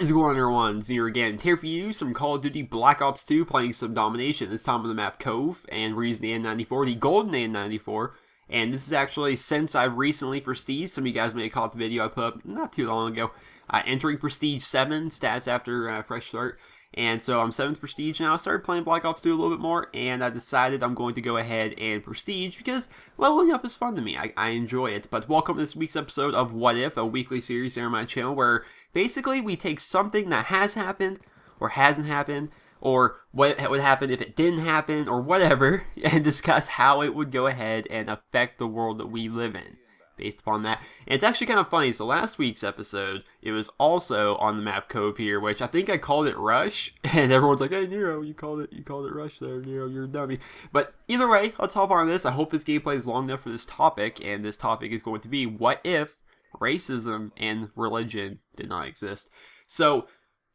What is going on, everyone? Here again. Here for you, some Call of Duty Black Ops 2 playing some Domination. This time on the map Cove, and we're using the N94, the golden N94. And this is actually since I've recently prestiged. Some of you guys may have caught the video I put up not too long ago. Entering Prestige 7, stats after fresh start. And so I'm 7th Prestige now. I started playing Black Ops 2 a little bit more, and I decided I'm going to go ahead and Prestige because leveling up is fun to me. I enjoy it. But welcome to this week's episode of What If, a weekly series here on my channel where basically we take something that has happened, or hasn't happened, or what would happen if it didn't happen, or whatever, and discuss how it would go ahead and affect the world that we live in. Based upon that. And it's actually kind of funny, so last week's episode, it was also on the map Cove here, which I think I called it Rush, and everyone's like, hey Nero, you called it Rush there, Nero, you're a dummy. But either way, let's hop on this. I hope this gameplay is long enough for this topic, and this topic is going to be, what if racism and religion did not exist? So,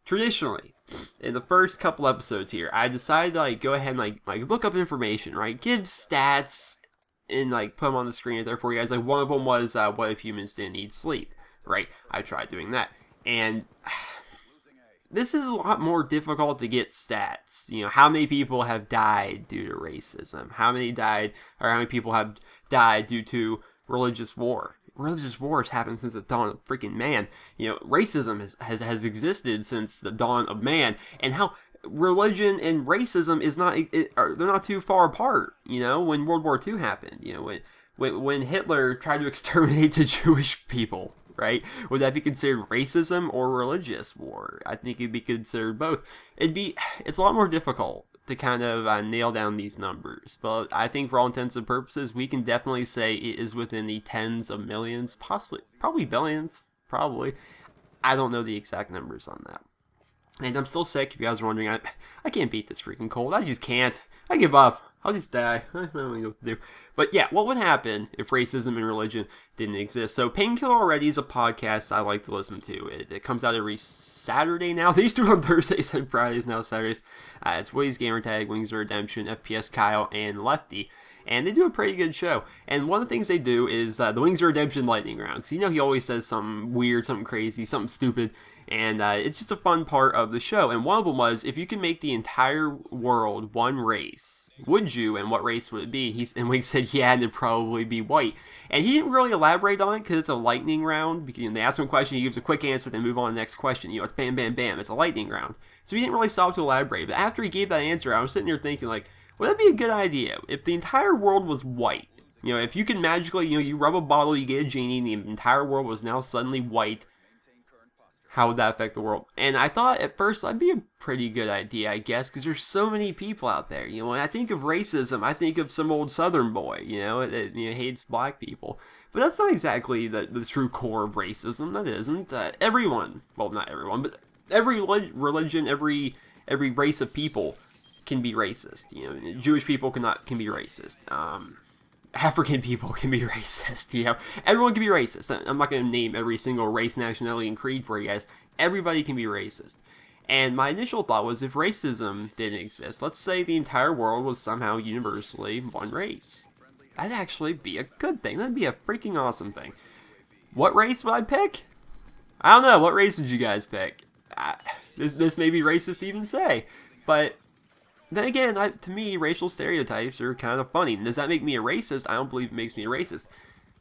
traditionally, in the first couple episodes here, I decided to go ahead and look up information, right? Give stats, and put them on the screen there for you guys. One of them was what if humans didn't need sleep, right? I tried doing that, and this is a lot more difficult to get stats. You know, how many people have died due to racism? How many people have died due to religious war? Religious wars happened since the dawn of freaking man. You know, racism has existed since the dawn of man, and how religion and racism is not, they're not too far apart. You know, when World War II happened, you know, when Hitler tried to exterminate the Jewish people, right? Would that be considered racism or religious war? I think it'd be considered both. It's a lot more difficult to kind of nail down these numbers, but I think for all intents and purposes, we can definitely say it is within the tens of millions, probably billions, probably. I don't know the exact numbers on that. And I'm still sick, if you guys are wondering. I can't beat this freaking cold. I just can't. I give up. I'll just die. I don't know what to do. But yeah, what would happen if racism and religion didn't exist? So Painkiller Already is a podcast I like to listen to. It comes out every Saturday now. They used to do it on Thursdays and Fridays, now Saturdays. It's Woody's Gamertag, Wings of Redemption, FPS Kyle, and Lefty. And they do a pretty good show. And one of the things they do is the Wings of Redemption lightning round. Because you know he always says something weird, something crazy, something stupid. And it's just a fun part of the show. And one of them was, if you can make the entire world one race, would you? And what race would it be? And Wings said, yeah, and it'd probably be white. And he didn't really elaborate on it because it's a lightning round. Because they ask him a question, he gives a quick answer, then move on to the next question. You know, it's bam, bam, bam. It's a lightning round. So he didn't really stop to elaborate. But after he gave that answer, I was sitting here thinking, well, that'd be a good idea. If the entire world was white, you know, if you can magically, you rub a bottle, you get a genie, and the entire world was now suddenly white, how would that affect the world? And I thought at first that'd be a pretty good idea, I guess, because there's so many people out there. You know, when I think of racism, I think of some old Southern boy, that hates black people. But that's not exactly the true core of racism. That isn't. Everyone, well, not everyone, but every religion, every race of people can be racist. You know, Jewish people can be racist. African people can be racist, everyone can be racist. I'm not going to name every single race, nationality, and creed for you guys. Everybody can be racist. And my initial thought was, if racism didn't exist, let's say the entire world was somehow universally one race. That'd actually be a good thing. That'd be a freaking awesome thing. What race would I pick? I don't know. What race would you guys pick? This may be racist to even say, but then again, to me, racial stereotypes are kind of funny. Does that make me a racist? I don't believe it makes me a racist.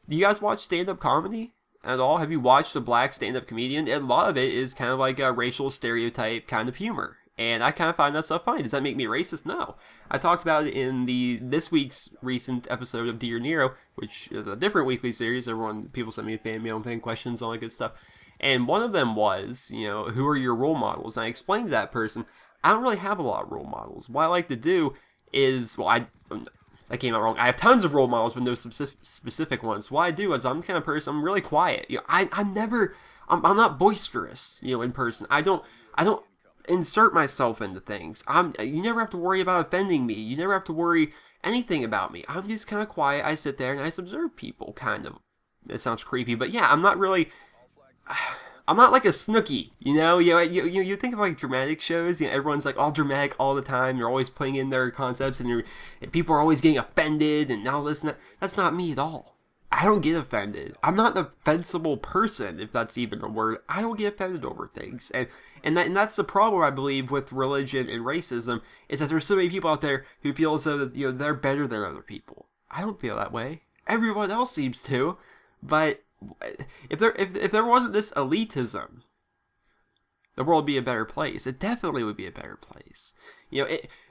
Do you guys watch stand-up comedy at all? Have you watched a black stand-up comedian? And a lot of it is kind of like a racial stereotype kind of humor. And I kind of find that stuff funny. Does that make me a racist? No. I talked about it in this week's recent episode of Dear Nero, which is a different weekly series. People send me a fan mail and fan questions, all that good stuff. And one of them was, who are your role models? And I explained to that person, I don't really have a lot of role models. What I like to do is, that came out wrong. I have tons of role models, but no specific ones. What I do is, I'm the kind of person, I'm really quiet. I'm not boisterous, in person. I don't insert myself into things. You never have to worry about offending me. You never have to worry anything about me. I'm just kind of quiet. I sit there and I observe people, kind of. It sounds creepy, but yeah, I'm not really. I'm not like a Snooki, you think of dramatic shows, everyone's all dramatic all the time, they're always putting in their concepts, and people are always getting offended, and all this and that. That's not me at all. I don't get offended. I'm not an offensible person, if that's even a word. I don't get offended over things. And that's the problem, I believe, with religion and racism, is that there's so many people out there who feel as though that, they're better than other people. I don't feel that way. Everyone else seems to. But if there wasn't this elitism, the world would be a better place. It definitely would be a better place.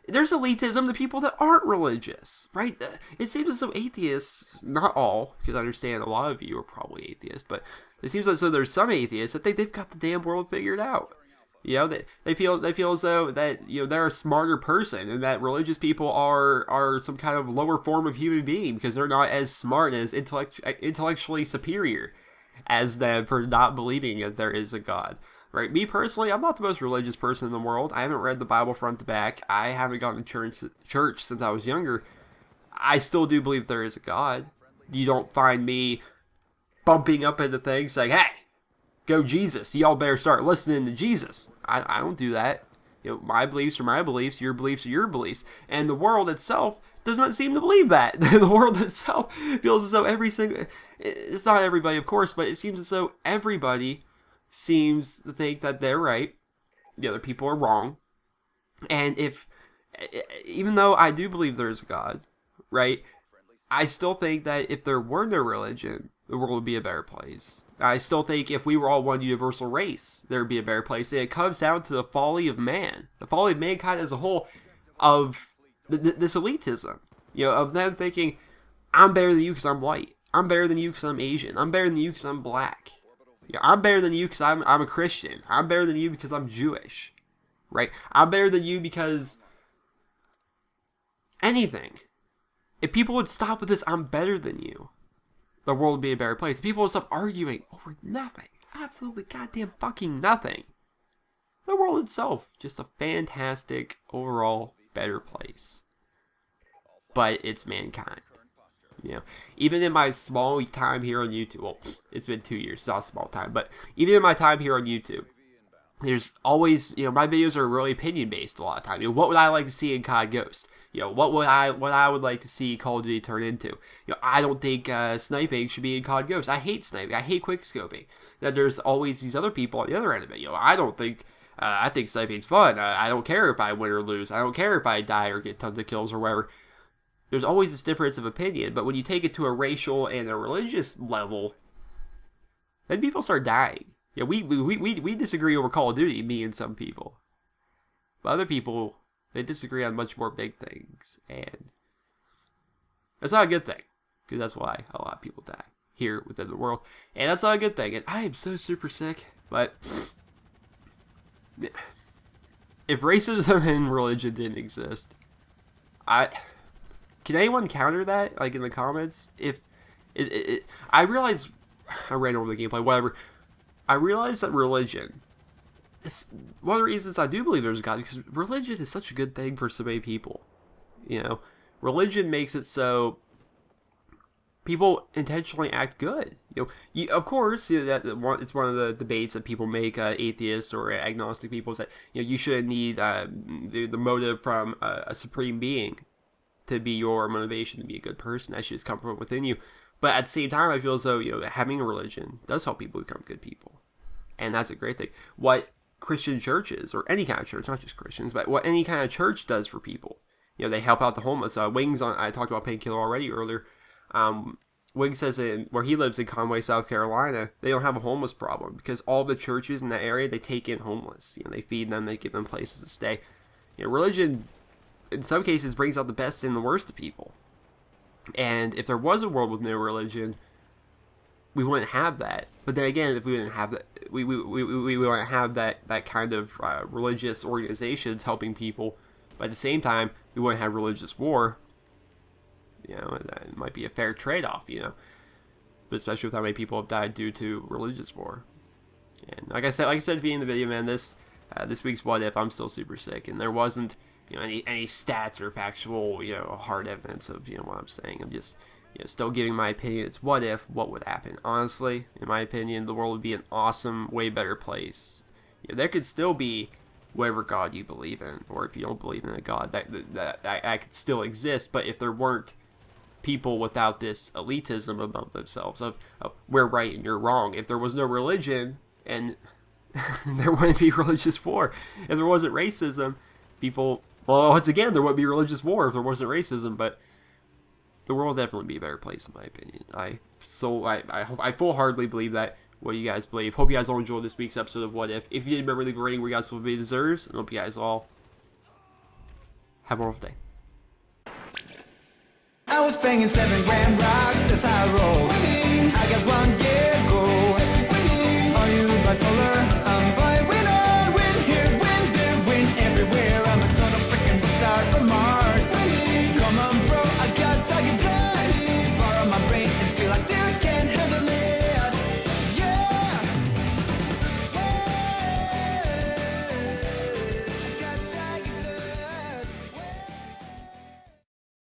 There's elitism to people that aren't religious, right? It seems as though atheists, not all, because I understand a lot of you are probably atheists, but it seems as though there's some atheists that think they've got the damn world figured out. They feel as though that they're a smarter person, and that religious people are some kind of lower form of human being because they're not as smart, as intellectually superior as them for not believing that there is a God. Right? Me personally, I'm not the most religious person in the world. I haven't read the Bible front to back. I haven't gone to church since I was younger. I still do believe there is a God. You don't find me bumping up into things saying, "Hey, go Jesus. Y'all better start listening to Jesus." I don't do that. My beliefs are my beliefs. Your beliefs are your beliefs. And the world itself does not seem to believe that. The world itself feels as though it's not everybody, of course, but it seems as though everybody seems to think that they're right, the other people are wrong. And even though I do believe there's a God, right, I still think that if there were no religion, the world would be a better place. I still think if we were all one universal race, there would be a better place. And it comes down to the folly of man, the folly of mankind as a whole, of this elitism, of them thinking, I'm better than you because I'm white. I'm better than you because I'm Asian. I'm better than you because I'm black. I'm better than you because I'm a Christian. I'm better than you because I'm Jewish, right? I'm better than you because anything. If people would stop with this, I'm better than you, the world would be a better place. If people would stop arguing over nothing, absolutely goddamn fucking nothing, the world itself, just a fantastic, overall, better place. But it's mankind. Even in my small time here on YouTube, well, it's been 2 years, it's not a small time, but even in my time here on YouTube, there's always, my videos are really opinion based a lot of time. What would I like to see in COD Ghost? What I would like to see Call of Duty turn into? I don't think sniping should be in COD Ghost. I hate sniping. I hate quickscoping. That there's always these other people on the other end of it. I don't think. I think sniping's fun. I don't care if I win or lose. I don't care if I die or get tons of kills or whatever. There's always this difference of opinion, but when you take it to a racial and a religious level, then people start dying. We disagree over Call of Duty, me and some people. But other people, they disagree on much more big things, and that's not a good thing, because that's why a lot of people die here within the world, and that's not a good thing, and I am so super sick, but if racism and religion didn't exist, can anyone counter that, like, in the comments? I realize, I ran over the gameplay, whatever. I realize that religion is one of the reasons I do believe there's a God, because religion is such a good thing for so many people. Religion makes it so people intentionally act good. Of course, it's one of the debates that people make, atheists or agnostic people, is that you shouldn't need the motive from a supreme being to be your motivation to be a good person. That should just come from within you. But at the same time, I feel as though having a religion does help people become good people, and that's a great thing. What Christian churches, or any kind of church, not just Christians, but what any kind of church does for people, they help out the homeless. Wings I talked about Painkiller already earlier. Wings says where he lives in Conway, South Carolina, they don't have a homeless problem because all the churches in that area, they take in homeless. They feed them, they give them places to stay. Religion, in some cases, brings out the best and the worst of people. And if there was a world with no religion, we wouldn't have that. But then again, if we didn't have that, we wouldn't have that kind of religious organizations helping people. But at the same time, we wouldn't have religious war. That might be a fair trade-off, But especially with how many people have died due to religious war. And like I said at the beginning of the video, man, this week's What If, I'm still super sick, and there wasn't any stats or factual, hard evidence of, what I'm saying. I'm just, still giving my opinion. It's what would happen. Honestly, in my opinion, the world would be an awesome, way better place. There could still be whatever God you believe in, or if you don't believe in a God, that could still exist. But if there weren't people without this elitism about themselves of we're right and you're wrong. If there was no religion, and there wouldn't be religious war. If there wasn't racism, people, well, once again, there wouldn't be religious war if there wasn't racism, but the world would definitely be a better place, in my opinion. I full-heartedly believe that. What do you guys believe? Hope you guys all enjoyed this week's episode of What If. If you did, remember to leave a rating where you guys feel it deserves, and hope you guys all have a wonderful day. I was banging 7 gram rocks, that's how I roll. I got one gear.